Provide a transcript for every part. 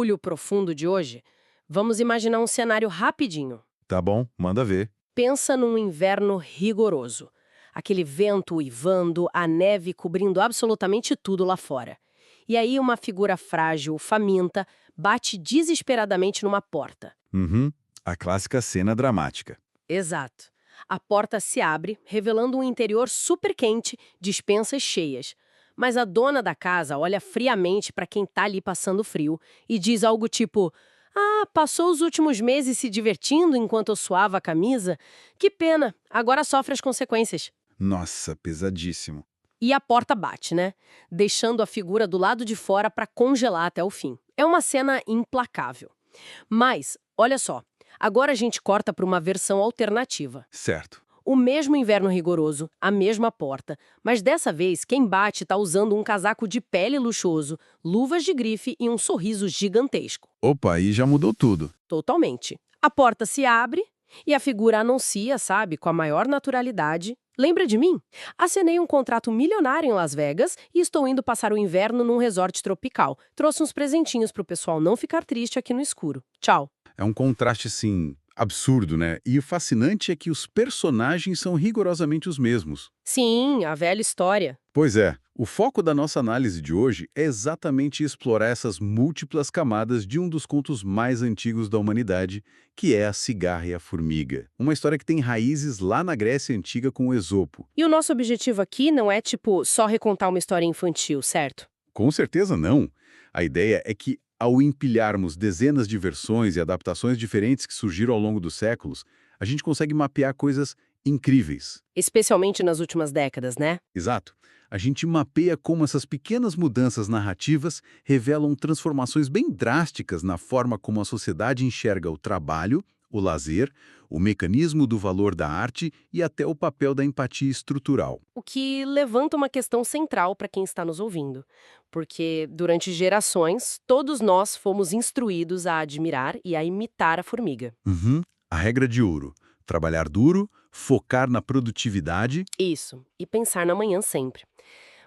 Mergulho profundo de hoje, vamos imaginar um cenário rapidinho. Tá bom, manda ver. Pensa num inverno rigoroso. Aquele vento uivando, a neve cobrindo absolutamente tudo lá fora. E aí uma figura frágil, faminta, bate desesperadamente numa porta. Uhum, a clássica cena dramática. Exato. A porta se abre, revelando um interior super quente, despensas cheias. Mas a dona da casa olha friamente para quem tá ali passando frio e diz algo tipo: "Ah, passou os últimos meses se divertindo enquanto eu suava a camisa? Que pena, agora sofre as consequências." Nossa, pesadíssimo. E a porta bate, né? Deixando a figura do lado de fora para congelar até o fim. É uma cena implacável. Mas, olha só, agora a gente corta para uma versão alternativa. Certo. O mesmo inverno rigoroso, a mesma porta, mas dessa vez quem bate está usando um casaco de pele luxuoso, luvas de grife e um sorriso gigantesco. Opa, aí já mudou tudo. Totalmente. A porta se abre e a figura anuncia, sabe, com a maior naturalidade: "Lembra de mim? Assinei um contrato milionário em Las Vegas e estou indo passar o inverno num resort tropical. Trouxe uns presentinhos pro pessoal não ficar triste aqui no escuro. Tchau." É um contraste, assim, absurdo, né? E o fascinante é que os personagens são rigorosamente os mesmos. Sim, a velha história. Pois é, o foco da nossa análise de hoje é exatamente explorar essas múltiplas camadas de um dos contos mais antigos da humanidade, que é A Cigarra e a Formiga. Uma história que tem raízes lá na Grécia Antiga com Esopo. E o nosso objetivo aqui não é, tipo, só recontar uma história infantil, certo? Com certeza não. A ideia é que, ao empilharmos dezenas de versões e adaptações diferentes que surgiram ao longo dos séculos, a gente consegue mapear coisas incríveis. Especialmente nas últimas décadas, né? Exato. A gente mapeia como essas pequenas mudanças narrativas revelam transformações bem drásticas na forma como a sociedade enxerga o trabalho, o lazer, o mecanismo do valor da arte e até o papel da empatia estrutural. O que levanta uma questão central para quem está nos ouvindo. Porque, durante gerações, todos nós fomos instruídos a admirar e a imitar a formiga. Uhum. A regra de ouro: trabalhar duro, focar na produtividade. Isso, e pensar na manhã sempre.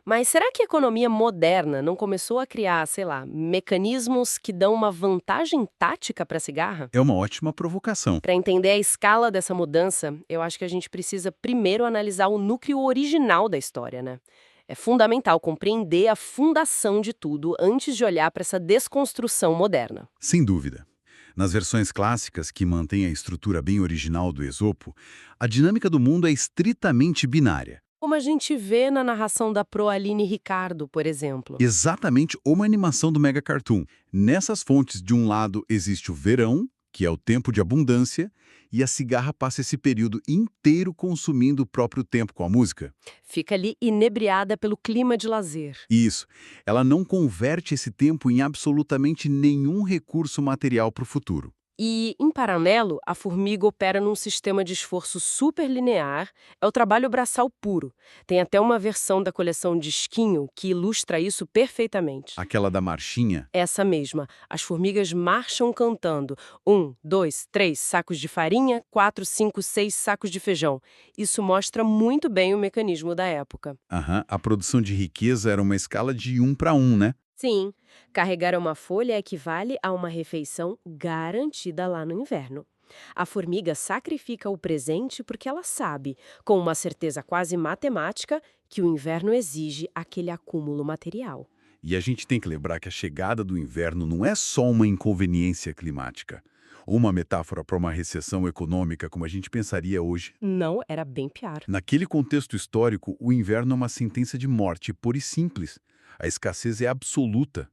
Mas será que a economia moderna não começou a criar, sei lá, mecanismos que dão uma vantagem tática para a cigarra? É uma ótima provocação. Para entender a escala dessa mudança, eu acho que a gente precisa primeiro analisar o núcleo original da história, né? É fundamental compreender a fundação de tudo antes de olhar para essa desconstrução moderna. Sem dúvida. Nas versões clássicas, que mantêm a estrutura bem original do Esopo, a dinâmica do mundo é estritamente binária. Como a gente vê na narração da Proaline Ricardo, por exemplo. Exatamente uma animação do Mega Cartoon. Nessas fontes, de um lado, existe o verão, que é o tempo de abundância, e a cigarra passa esse período inteiro consumindo o próprio tempo com a música. Fica ali inebriada pelo clima de lazer. Isso, ela não converte esse tempo em absolutamente nenhum recurso material para o futuro. E, em paralelo, a formiga opera num sistema de esforço superlinear, é o trabalho braçal puro. Tem até uma versão da coleção Disquinho que ilustra isso perfeitamente. Aquela da marchinha. Essa mesma. As formigas marcham cantando: 1, 2, 3 sacos de farinha, 4, 5, 6 sacos de feijão. Isso mostra muito bem o mecanismo da época. Aham, a produção de riqueza era uma escala de 1 para 1, né? Sim, carregar uma folha equivale a uma refeição garantida lá no inverno. A formiga sacrifica o presente porque ela sabe, com uma certeza quase matemática, que o inverno exige aquele acúmulo material. E a gente tem que lembrar que a chegada do inverno não é só uma inconveniência climática, ou uma metáfora para uma recessão econômica como a gente pensaria hoje. Não, era bem pior. Naquele contexto histórico, o inverno é uma sentença de morte pura e simples. A escassez é absoluta.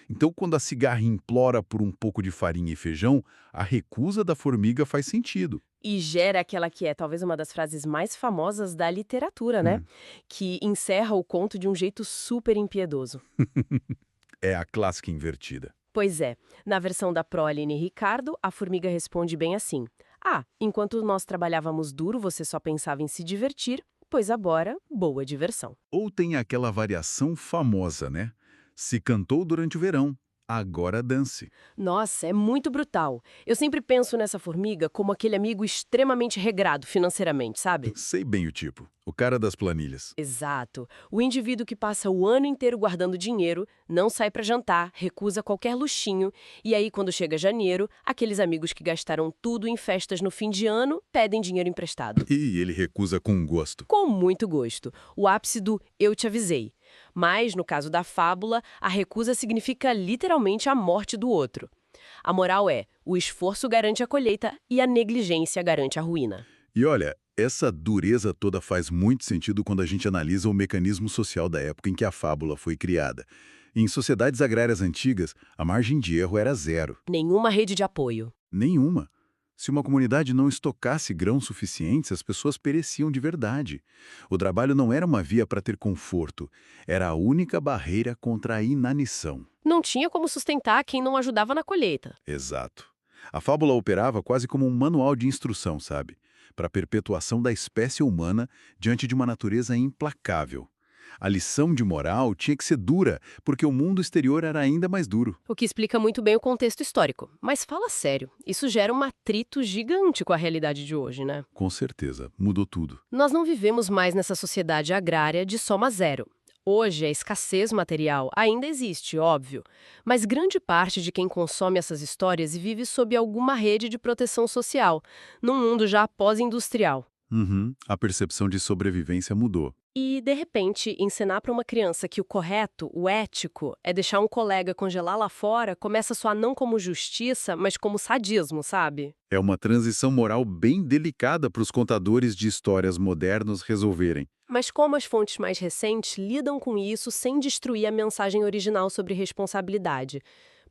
Então, quando a cigarra implora por um pouco de farinha e feijão, a recusa da formiga faz sentido. E gera aquela que é talvez uma das frases mais famosas da literatura, né? Hum, Que encerra o conto de um jeito super impiedoso. É a clássica invertida. Pois é, na versão da Proaline Ricardo, a formiga responde bem assim: "Ah, enquanto nós trabalhávamos duro, você só pensava em se divertir, pois agora, boa diversão." Ou tem aquela variação famosa, né? Se cantou durante o verão, agora dance. Nossa, é muito brutal. Eu sempre penso nessa formiga como aquele amigo extremamente regrado financeiramente, sabe? Sei bem o tipo. O cara das planilhas. Exato. O indivíduo que passa o ano inteiro guardando dinheiro, não sai pra jantar, recusa qualquer luxinho, e aí quando chega janeiro, aqueles amigos que gastaram tudo em festas no fim de ano pedem dinheiro emprestado. E ele recusa com gosto. Com muito gosto. O ápice do eu te avisei. Mas, no caso da fábula, a recusa significa literalmente a morte do outro. A moral é, o esforço garante a colheita e a negligência garante a ruína. E olha, essa dureza toda faz muito sentido quando a gente analisa o mecanismo social da época em que a fábula foi criada. Em sociedades agrárias antigas, a margem de erro era zero. Nenhuma rede de apoio. Nenhuma. Se uma comunidade não estocasse grãos suficientes, as pessoas pereciam de verdade. O trabalho não era uma via para ter conforto, era a única barreira contra a inanição. Não tinha como sustentar quem não ajudava na colheita. Exato. A fábula operava quase como um manual de instrução, sabe? Para a perpetuação da espécie humana diante de uma natureza implacável. A lição de moral tinha que ser dura, porque o mundo exterior era ainda mais duro. O que explica muito bem o contexto histórico. Mas fala sério, isso gera um atrito gigante com a realidade de hoje, né? Com certeza, mudou tudo. Nós não vivemos mais nessa sociedade agrária de soma zero. Hoje, a escassez material ainda existe, óbvio, mas grande parte de quem consome essas histórias vive sob alguma rede de proteção social, num mundo já pós-industrial. Uhum, a percepção de sobrevivência mudou. E, de repente, ensinar para uma criança que o correto, o ético, é deixar um colega congelar lá fora, começa a soar não como justiça, mas como sadismo, sabe? É uma transição moral bem delicada para os contadores de histórias modernos resolverem. Mas como as fontes mais recentes lidam com isso sem destruir a mensagem original sobre responsabilidade?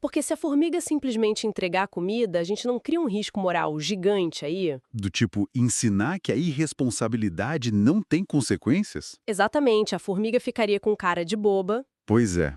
Porque se a formiga simplesmente entregar a comida, a gente não cria um risco moral gigante aí? Do tipo, ensinar que a irresponsabilidade não tem consequências? Exatamente, a formiga ficaria com cara de boba. Pois é,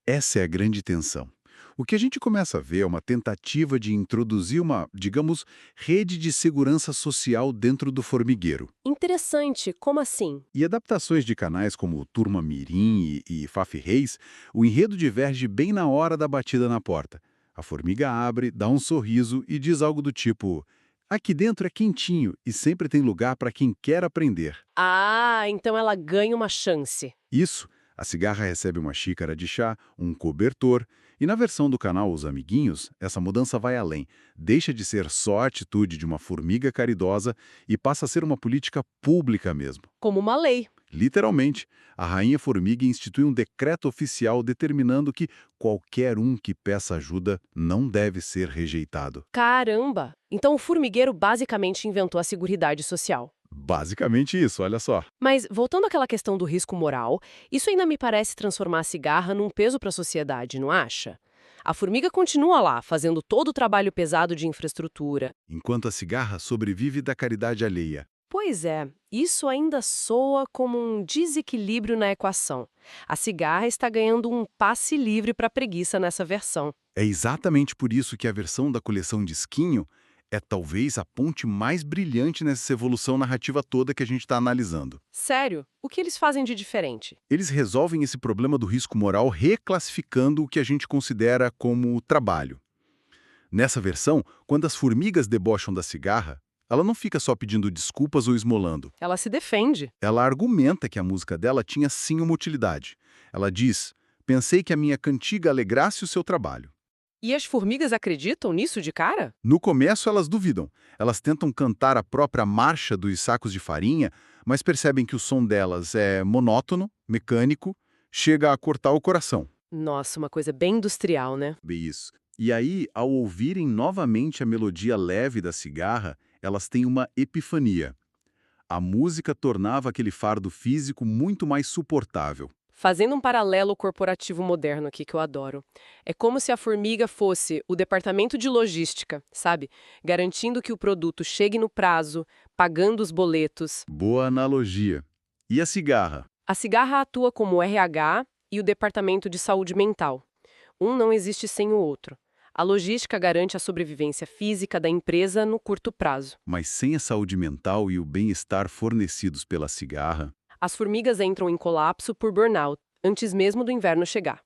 essa é a grande tensão. O que a gente começa a ver é uma tentativa de introduzir uma, digamos, rede de segurança social dentro do formigueiro. Interessante, como assim? E adaptações de canais como Turma Mirim e Faf Reis, o enredo diverge bem na hora da batida na porta. A formiga abre, dá um sorriso e diz algo do tipo: aqui dentro é quentinho e sempre tem lugar para quem quer aprender. Ah, então ela ganha uma chance. Isso, a cigarra recebe uma xícara de chá, um cobertor, e na versão do canal Os Amiguinhos, essa mudança vai além. Deixa de ser só a atitude de uma formiga caridosa e passa a ser uma política pública mesmo. Como uma lei. Literalmente, a rainha formiga institui um decreto oficial determinando que qualquer um que peça ajuda não deve ser rejeitado. Caramba! Então o formigueiro basicamente inventou a seguridade social. Basicamente isso, olha só. Mas, voltando àquela questão do risco moral, isso ainda me parece transformar a cigarra num peso para a sociedade, não acha? A formiga continua lá, fazendo todo o trabalho pesado de infraestrutura. Enquanto a cigarra sobrevive da caridade alheia. Pois é, isso ainda soa como um desequilíbrio na equação. A cigarra está ganhando um passe livre para a preguiça nessa versão. É exatamente por isso que a versão da coleção Disquinho é talvez a ponte mais brilhante nessa evolução narrativa toda que a gente está analisando. Sério, o que eles fazem de diferente? Eles resolvem esse problema do risco moral reclassificando o que a gente considera como trabalho. Nessa versão, quando as formigas debocham da cigarra, ela não fica só pedindo desculpas ou esmolando. Ela se defende. Ela argumenta que a música dela tinha sim uma utilidade. Ela diz: pensei que a minha cantiga alegrasse o seu trabalho. E as formigas acreditam nisso de cara? No começo, elas duvidam. Elas tentam cantar a própria marcha dos sacos de farinha, mas percebem que o som delas é monótono, mecânico, chega a cortar o coração. Nossa, uma coisa bem industrial, né? Bem isso. E aí, ao ouvirem novamente a melodia leve da cigarra, elas têm uma epifania. A música tornava aquele fardo físico muito mais suportável. Fazendo um paralelo corporativo moderno aqui que eu adoro. É como se a formiga fosse o departamento de logística, sabe? Garantindo que o produto chegue no prazo, pagando os boletos. Boa analogia. E a cigarra? A cigarra atua como o RH e o departamento de saúde mental. Um não existe sem o outro. A logística garante a sobrevivência física da empresa no curto prazo. Mas sem a saúde mental e o bem-estar fornecidos pela cigarra, As formigas entram em colapso por burnout, antes mesmo do inverno chegar.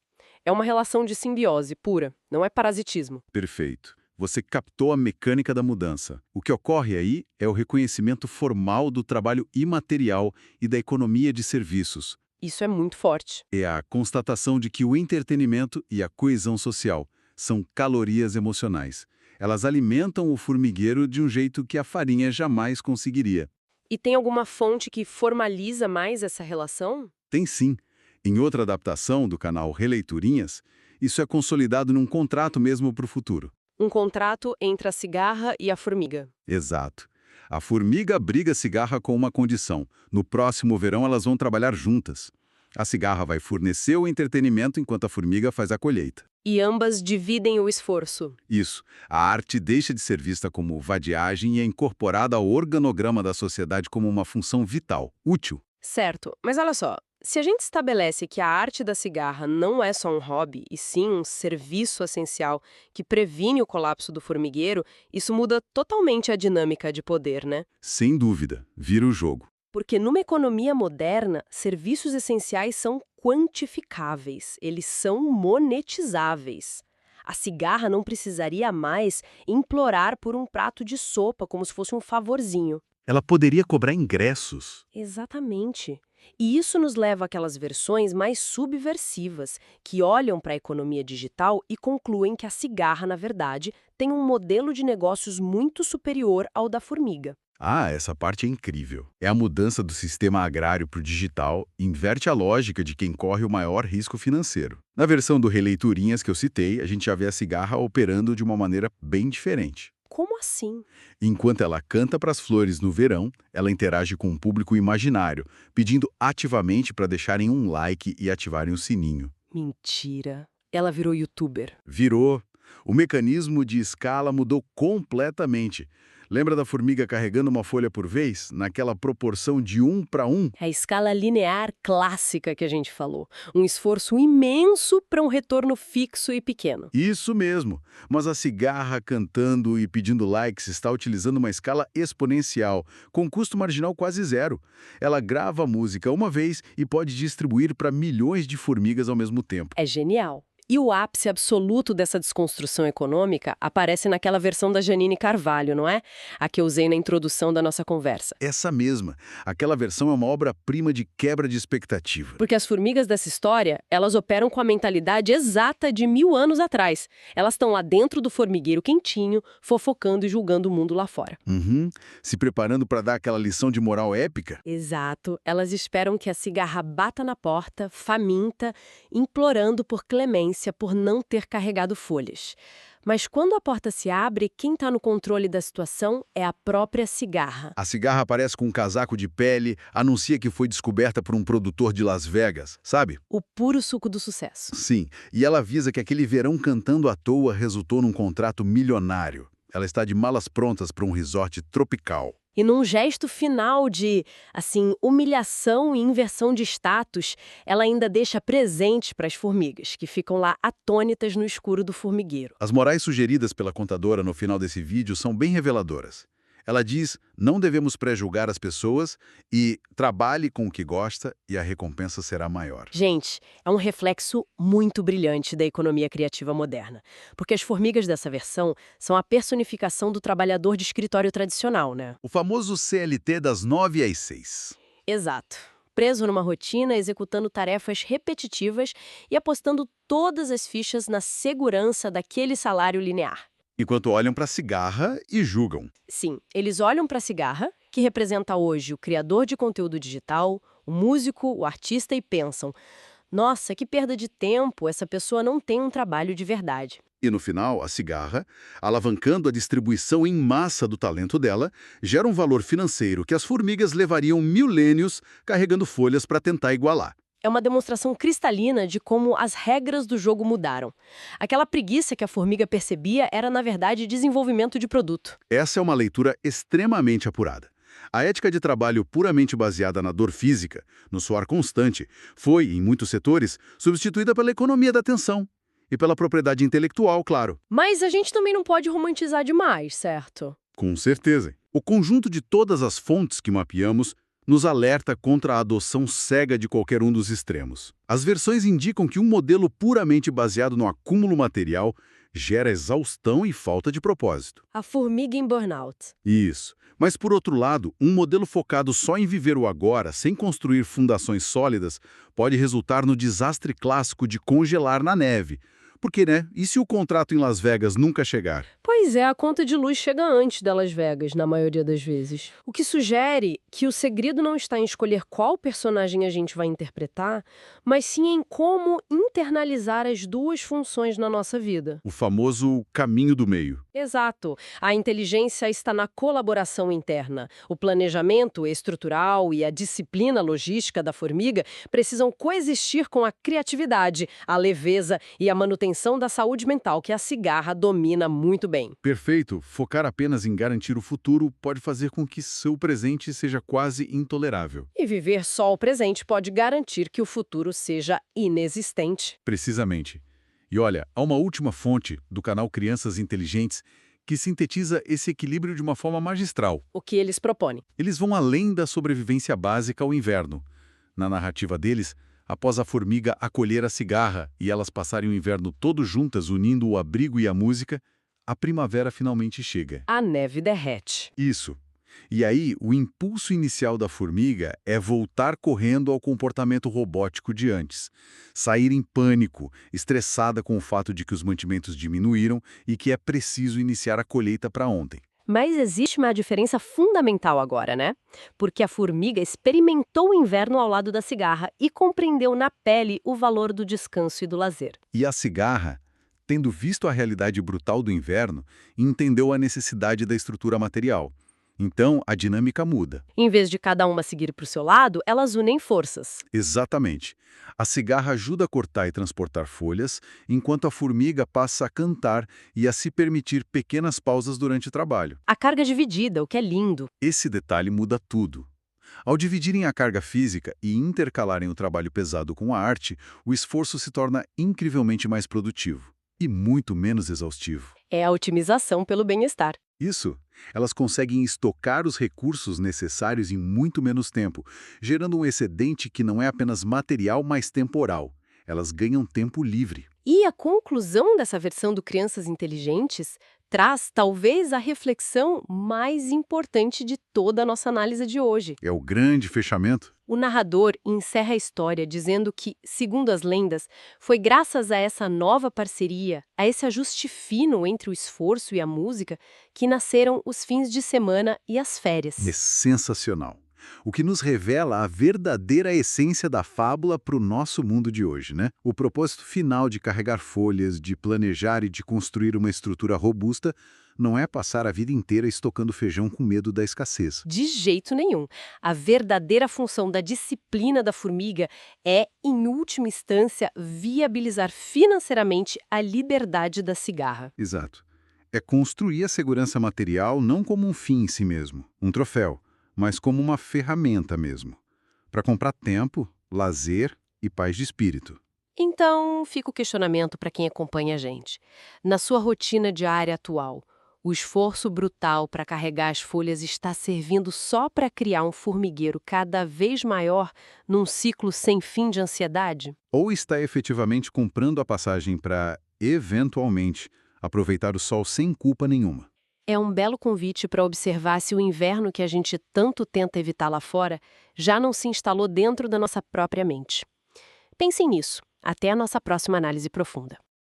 É uma relação de simbiose pura, não é parasitismo. Perfeito. Você captou a mecânica da mudança. O que ocorre aí é o reconhecimento formal do trabalho imaterial e da economia de serviços. Isso é muito forte. É a constatação de que o entretenimento e a coesão social são calorias emocionais. Elas alimentam o formigueiro de um jeito que a farinha jamais conseguiria. E tem alguma fonte que formaliza mais essa relação? Tem sim. Em outra adaptação do canal Releiturinhas, isso é consolidado num contrato mesmo para o futuro. Um contrato entre a cigarra e a formiga. Exato. A formiga abriga a cigarra com uma condição. No próximo verão elas vão trabalhar juntas. A cigarra vai fornecer o entretenimento enquanto a formiga faz a colheita. E ambas dividem o esforço. Isso. A arte deixa de ser vista como vadiagem e é incorporada ao organograma da sociedade como uma função vital, útil. Certo, mas olha só, se a gente estabelece que a arte da cigarra não é só um hobby, e sim um serviço essencial que previne o colapso do formigueiro, isso muda totalmente a dinâmica de poder, né? Sem dúvida, vira o jogo. Porque numa economia moderna, serviços essenciais são quantificáveis, eles são monetizáveis. A cigarra não precisaria mais implorar por um prato de sopa como se fosse um favorzinho. Ela poderia cobrar ingressos. Exatamente. E isso nos leva àquelas versões mais subversivas, que olham para a economia digital e concluem que a cigarra, na verdade, tem um modelo de negócios muito superior ao da formiga. Ah, essa parte é incrível. É a mudança do sistema agrário para o digital, inverte a lógica de quem corre o maior risco financeiro. Na versão do Releiturinhas que eu citei, a gente já vê a cigarra operando de uma maneira bem diferente. Como assim? Enquanto ela canta para as flores no verão, ela interage com um público imaginário, pedindo ativamente para deixarem um like e ativarem o sininho. Mentira. Ela virou youtuber. Virou. O mecanismo de escala mudou completamente. Lembra da formiga carregando uma folha por vez, naquela proporção de 1 para 1? É a escala linear clássica que a gente falou. Um esforço imenso para um retorno fixo e pequeno. Isso mesmo. Mas a cigarra cantando e pedindo likes está utilizando uma escala exponencial, com custo marginal quase zero. Ela grava a música uma vez e pode distribuir para milhões de formigas ao mesmo tempo. É genial. E o ápice absoluto dessa desconstrução econômica aparece naquela versão da Janine Carvalho, não é? A que eu usei na introdução da nossa conversa. Essa mesma. Aquela versão é uma obra-prima de quebra de expectativa. Porque as formigas dessa história, elas operam com a mentalidade exata de 1000 anos atrás. Elas estão lá dentro do formigueiro quentinho, fofocando e julgando o mundo lá fora. Se preparando para dar aquela lição de moral épica? Exato. Elas esperam que a cigarra bata na porta, faminta, implorando por clemência por não ter carregado folhas. Mas quando a porta se abre, quem está no controle da situação é a própria cigarra. A cigarra aparece com um casaco de pele, anuncia que foi descoberta por um produtor de Las Vegas, sabe? O puro suco do sucesso. Sim, e ela avisa que aquele verão cantando à toa resultou num contrato milionário. Ela está de malas prontas para um resort tropical. E num gesto final de, assim, humilhação e inversão de status, ela ainda deixa presente para as formigas, que ficam lá atônitas no escuro do formigueiro. As morais sugeridas pela contadora no final desse vídeo são bem reveladoras. Ela diz, não devemos pré-julgar as pessoas e trabalhe com o que gosta e a recompensa será maior. Gente, é um reflexo muito brilhante da economia criativa moderna, porque as formigas dessa versão são a personificação do trabalhador de escritório tradicional, né? O famoso CLT das 9 às 6. Exato. Preso numa rotina, executando tarefas repetitivas e apostando todas as fichas na segurança daquele salário linear. Enquanto olham para a cigarra e julgam. Sim, eles olham para a cigarra, que representa hoje o criador de conteúdo digital, o músico, o artista, e pensam: nossa, que perda de tempo, essa pessoa não tem um trabalho de verdade. E no final, a cigarra, alavancando a distribuição em massa do talento dela, gera um valor financeiro que as formigas levariam milênios carregando folhas para tentar igualar. É uma demonstração cristalina de como as regras do jogo mudaram. Aquela preguiça que a formiga percebia era, na verdade, desenvolvimento de produto. Essa é uma leitura extremamente apurada. A ética de trabalho puramente baseada na dor física, no suor constante, foi, em muitos setores, substituída pela economia da atenção. E pela propriedade intelectual, claro. Mas a gente também não pode romantizar demais, certo? Com certeza. O conjunto de todas as fontes que mapeamos nos alerta contra a adoção cega de qualquer um dos extremos. As versões indicam que um modelo puramente baseado no acúmulo material gera exaustão e falta de propósito. A formiga em burnout. Isso. Mas, por outro lado, um modelo focado só em viver o agora, sem construir fundações sólidas, pode resultar no desastre clássico de congelar na neve. Porque, né? E se o contrato em Las Vegas nunca chegar? Pois é, a conta de luz chega antes de Las Vegas, na maioria das vezes. O que sugere que o segredo não está em escolher qual personagem a gente vai interpretar, mas sim em como internalizar as duas funções na nossa vida. O famoso caminho do meio. Exato. A inteligência está na colaboração interna. O planejamento estrutural e a disciplina logística da formiga precisam coexistir com a criatividade, a leveza e a manutenção da saúde mental que a cigarra domina muito bem. Perfeito. Focar apenas em garantir o futuro pode fazer com que seu presente seja quase intolerável. E viver só o presente pode garantir que o futuro seja inexistente. Precisamente. E olha, há uma última fonte do canal Crianças Inteligentes que sintetiza esse equilíbrio de uma forma magistral. O que eles propõem? Eles vão além da sobrevivência básica ao inverno. Na narrativa deles, após a formiga acolher a cigarra e elas passarem o inverno todo juntas unindo o abrigo e a música, a primavera finalmente chega. A neve derrete. Isso. E aí, o impulso inicial da formiga é voltar correndo ao comportamento robótico de antes. Sair em pânico, estressada com o fato de que os mantimentos diminuíram e que é preciso iniciar a colheita para ontem. Mas existe uma diferença fundamental agora, né? Porque a formiga experimentou o inverno ao lado da cigarra e compreendeu na pele o valor do descanso e do lazer. E a cigarra, tendo visto a realidade brutal do inverno, entendeu a necessidade da estrutura material. Então, a dinâmica muda. Em vez de cada uma seguir para o seu lado, elas unem forças. Exatamente. A cigarra ajuda a cortar e transportar folhas, enquanto a formiga passa a cantar e a se permitir pequenas pausas durante o trabalho. A carga é dividida, o que é lindo. Esse detalhe muda tudo. Ao dividirem a carga física e intercalarem o trabalho pesado com a arte, o esforço se torna incrivelmente mais produtivo e muito menos exaustivo. É a otimização pelo bem-estar. Isso. Elas conseguem estocar os recursos necessários em muito menos tempo, gerando um excedente que não é apenas material, mas temporal. Elas ganham tempo livre. E a conclusão dessa versão do Crianças Inteligentes traz talvez a reflexão mais importante de toda a nossa análise de hoje. É o grande fechamento. O narrador encerra a história dizendo que, segundo as lendas, foi graças a essa nova parceria, a esse ajuste fino entre o esforço e a música, que nasceram os fins de semana e as férias. É sensacional. O que nos revela a verdadeira essência da fábula para o nosso mundo de hoje, né? O propósito final de carregar folhas, de planejar e de construir uma estrutura robusta não é passar a vida inteira estocando feijão com medo da escassez. De jeito nenhum. A verdadeira função da disciplina da formiga é, em última instância, viabilizar financeiramente a liberdade da cigarra. Exato. É construir a segurança material não como um fim em si mesmo, um troféu, mas como uma ferramenta mesmo, para comprar tempo, lazer e paz de espírito. Então, fica o questionamento para quem acompanha a gente. Na sua rotina diária atual, o esforço brutal para carregar as folhas está servindo só para criar um formigueiro cada vez maior num ciclo sem fim de ansiedade? Ou está efetivamente comprando a passagem para, eventualmente, aproveitar o sol sem culpa nenhuma? É um belo convite para observar se o inverno que a gente tanto tenta evitar lá fora já não se instalou dentro da nossa própria mente. Pensem nisso. Até a nossa próxima análise profunda.